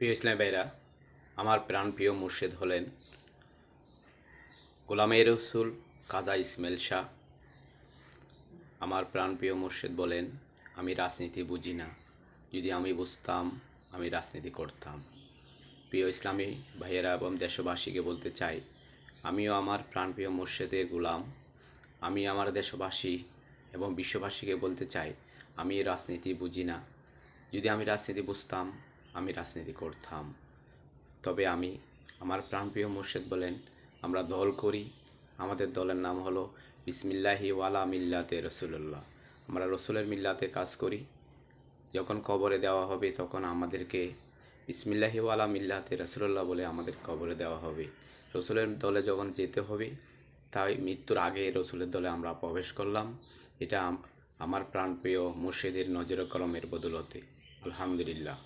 প্রিয় ইসলামী ভাইরা, আমার প্রাণপ্রিয় মুর্শিদ হলেন গোলামে রসুল কাজা ইসমাইল শাহ। আমার প্রাণপ্রিয় মুর্শিদ বলেন, আমি রাজনীতি বুঝি না, যদি আমি বুঝতাম আমি রাজনীতি করতাম। প্রিয় ইসলামী ভাইয়েরা এবং দেশবাসীকে বলতে চাই, আমিও আমার প্রাণপ্রিয় মুর্শিদের গোলাম। আমি আমার দেশবাসী এবং বিশ্ববাসীকে বলতে চাই, আমি রাজনীতি বুঝি না, যদি আমি রাজনীতি বুঝতাম আমি রাজনীতি করতাম। তবে আমার প্রাণপ্রিয় মুর্শিদ বলেন, আমরা দল করি, আমাদের দলের নাম হলো বিসমিল্লাহি ওয়ালা মিল্লাতে রসুল্লাহ। আমরা রসুলের মিল্লাতে কাজ করি। যখন কবরে দেওয়া হবে তখন আমাদেরকে বিসমিল্লাহি ওয়ালা মিল্লাতে রসুল্লাহ বলে আমাদের কবরে দেওয়া হবে। রসুলের দলে যখন যেতে হবে, তাই মৃত্যুর আগে রসুলের দলে আমরা প্রবেশ করলাম। এটা আমার প্রাণপ্রিয় মুর্শিদের নজরে কলমের বদৌলতে। আলহামদুলিল্লাহ।